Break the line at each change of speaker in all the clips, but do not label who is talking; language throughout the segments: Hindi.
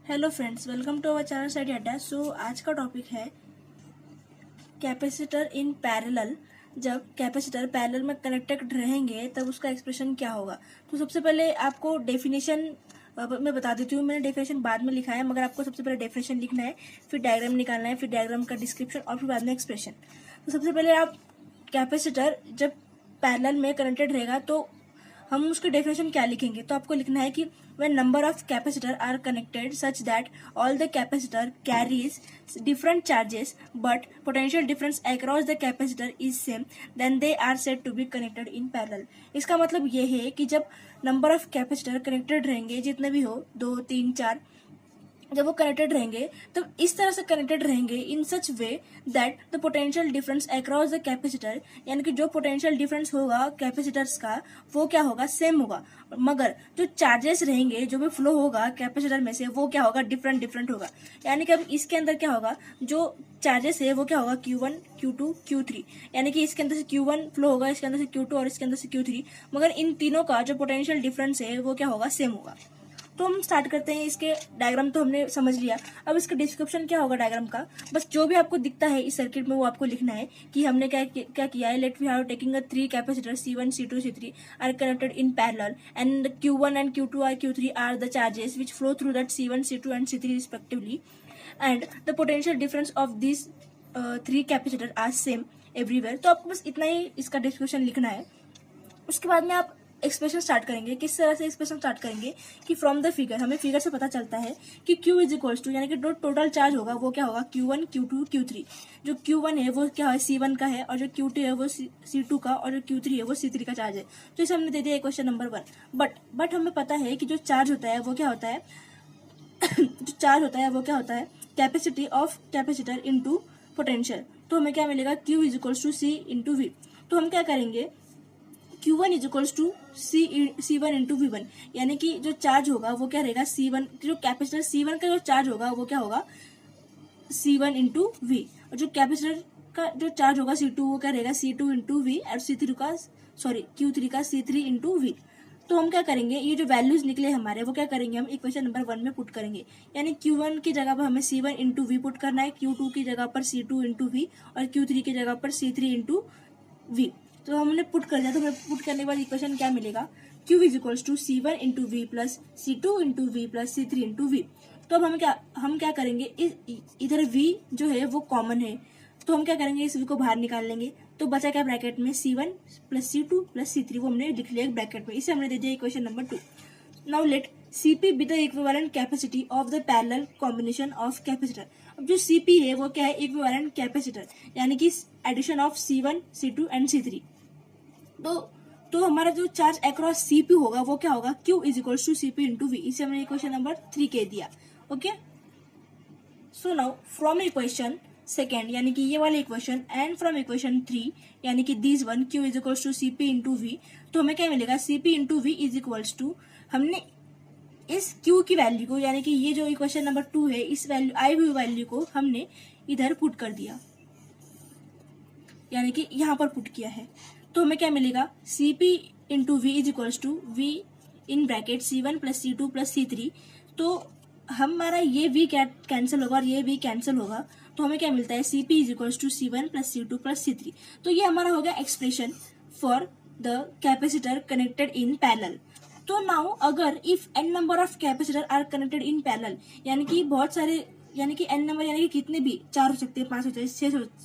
Hello friends, welcome to our channel study Adda. So आज का टॉपिक है कैपेसिटर इन पैरेलल। जब कैपेसिटर पैरेलल में कनेक्टेड रहेंगे तब उसका एक्सप्रेशन क्या होगा। तो सबसे पहले आपको डेफिनेशन मैं बता देती हूँ। मैंने डेफिनेशन बाद में लिखा है, मगर आपको सबसे पहले डेफिनेशन लिखना है, फिर डायग्राम निकालना है, फिर डायग्राम का डिस्क्रिप्शन और फिर बाद में एक्सप्रेशन। तो सबसे पहले आप कैपेसिटर जब पैरेलल में कनेक्टेड रहेगा तो हम उसके डेफिनेशन क्या लिखेंगे। तो आपको लिखना है कि when number of capacitor are connected such that all the capacitor carries different charges but potential difference across the capacitor is same, then they are said to be connected in parallel। इसका मतलब ये है कि जब नंबर ऑफ कैपेसिटर कनेक्टेड रहेंगे, जितने भी हो 2, 3, 4, जब वो कनेक्टेड रहेंगे तब इस तरह से कनेक्टेड रहेंगे in such way that the potential difference across the capacitor, यानी कि जो पोटेंशियल डिफरेंस होगा कैपेसिटर्स का वो क्या होगा, सेम होगा, मगर जो चार्जेस रहेंगे, जो भी फ्लो होगा कैपेसिटर में से वो क्या होगा, डिफरेंट होगा। यानी कि अब इसके अंदर क्या होगा, जो चार्जेस है वो क्या होगा, Q1, Q2, Q3, यानी कि इसके अंदर से Q1 फ्लो होगा, इसके अंदर से Q2 और इसके अंदर से Q3, मगर इन तीनों का जो पोटेंशियल डिफरेंस है वो क्या होगा, सेम होगा। तो हम स्टार्ट करते हैं। इसके डायग्राम तो हमने समझ लिया, अब इसका डिस्क्रिप्शन क्या होगा डायग्राम का। बस जो भी आपको दिखता है इस सर्किट में वो आपको लिखना है कि हमने क्या किया है। Let we have taking a 3 capacitor C1, C2, C3 are connected in parallel and Q1 and Q2 और Q3 are the charges which flow through that C1, C2 and C3 respectively, and the potential difference of this 3 capacitor are same everywhere. तो आपको बस इतना ही इसका डिस्क्रिप्शन लिखना है। उसके बाद में आप एक्सप्रेशन स्टार्ट करेंगे। किस तरह से एक्सप्रेशन स्टार्ट करेंगे कि फ्रॉम द फिगर, हमें फिगर से पता चलता है कि Q इज इक्वल्स टू, यानी कि जो टोटल चार्ज होगा वो क्या होगा, Q1, Q2, Q3। जो Q1 है वो क्या है, C1 का है, और जो Q2 है वो C2 का, और जो Q3 है वो C3 का चार्ज है। तो इसे हमने दे दिया क्वेश्चन नंबर 1। बट हमें पता है कि जो चार्ज होता है वो क्या होता है जो चार्ज होता है वो क्या होता है, capacity of capacitor into potential. तो हमें क्या मिलेगा, Q is equals to C into V। तो हम क्या करेंगे, Q1 is equals to C1 into V1, यानी कि जो चार्ज होगा वो क्या रहेगा, C1, जो कैपेसिटर C1 का जो चार्ज होगा वो क्या होगा, C1 इंटू V, और जो कैपेसिटर का जो चार्ज होगा C2 वो क्या रहेगा, C2 इंटू V, और Q3 का C3 इंटू V। तो हम क्या करेंगे, ये जो वैल्यूज निकले हमारे वो क्या करेंगे, हम इक्वेशन नंबर 1 में पुट करेंगे। यानी Q1 की जगह पर हमें C1 इंटू V पुट करना है, Q2 की जगह पर C2 इंटू V, और Q3 की जगह पर C3 इंटू V। तो हमने पुट कर दिया। तो हमें पुट करने के बाद इक्वेशन क्या मिलेगा, Q is equals to C1 into V plus C2 into V plus C3 into V। तो अब हम क्या करेंगे, इधर V जो है वो कॉमन है, तो हम क्या करेंगे, इस V को बाहर निकाल लेंगे। तो बचा क्या ब्रैकेट में, C1 plus C2 plus C3, वो हमने लिख लिया ब्रैकेट में। इसे हमने दे दिया equation number 2। Now let Cp be the equivalent capacity of the parallel combination of capacitor. अब जो Cp है वो क्या है, इक्विवेलेंट कैपेसिटर, यानी कि addition of C1, C2 and C3। तो हमारा जो चार्ज अक्रॉस Cp होगा वो क्या होगा, Q is equal to Cp into V। इसे हमने इक्वेशन नंबर 3 कह दिया। Okay, so now from equation second, यानी कि ये वाले इक्वेशन, एंड फ्रॉम इक्वेशन 3, यानी कि this one, Q is equal to Cp into V। तो हमें क्या मिलेगा, Cp into V is equals to, हमने इस Q की वैल्यू को, यानी कि ये जो इक्वेशन नंबर 2 है, इस वैल्यू I वैल्यू को हमने इधर पुट कर दिया, यानी कि यहाँ पर पुट किया है। तो हमें क्या मिलेगा, Cp into V is equals to V in bracket C1 plus C2 plus C3। तो हमारा ये V कैंसिल होगा और ये V कैंसिल होगा, तो हमें क्या मिलता है, Cp is equals to C1 plus C2 plus C3। तो ये हमारा हो गया expression for the capacitor connected in parallel. तो नाउ अगर if n number of capacitor are connected in parallel, यानी कि बहुत सारे, यानी कि n नंबर, यानी कि कितने भी, 4 हो सकते हैं, 5 हो सकते हैं,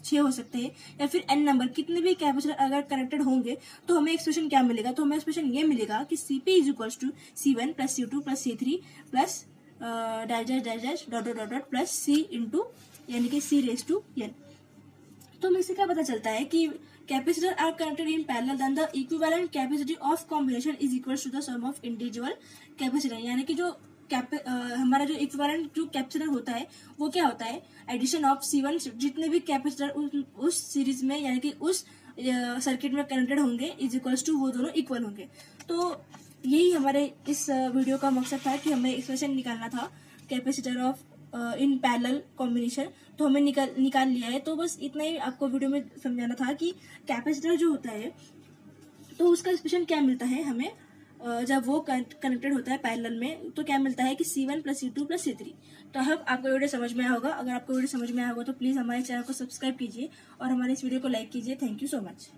6 हो सकते हैं, या फिर n नंबर कितने भी कैपेसिटर अगर कनेक्टेड होंगे, तो हमें एक्सप्रेशन क्या मिलेगा, तो हमें एक्सप्रेशन ये मिलेगा कि Cp is equals to C1 plus C2 plus C3 plus dash dot dot dot plus C into, यानी कि C रेज टू n। तो हमें इससे क्या पता चलता है कि capacitor are connected in parallel then the equivalent capacity of combination is equals to the sum of individual capacitor. यानी कि जो हमारा जो इक्विवेलेंट जो कैपेसिटर होता है वो क्या होता है, एडिशन ऑफ C1, जितने भी कैपेसिटर उस सीरीज में, यानी कि उस सर्किट में कनेक्टेड होंगे, इज इक्वल्स टू, वो दोनों इक्वल होंगे। तो यही हमारे इस वीडियो का मकसद था कि हमें एक्सप्रेशन निकालना था capacitor of in parallel combination. तो हमें निकाल लिया है। तो बस इतना ही आपको वीडियो में समझाना था कि कैपेसिटर जो होता है तो उसका एक्सप्रेशन क्या मिलता है हमें, जब वो कनेक्टेड होता है पैरेलल में तो क्या मिलता है कि C1 + C2 + C3। तो आई होप आपको वीडियो समझ में आया होगा। अगर आपको वीडियो समझ में आया होगा तो प्लीज़ हमारे चैनल को सब्सक्राइब कीजिए और हमारे इस वीडियो को लाइक कीजिए। Thank you so much.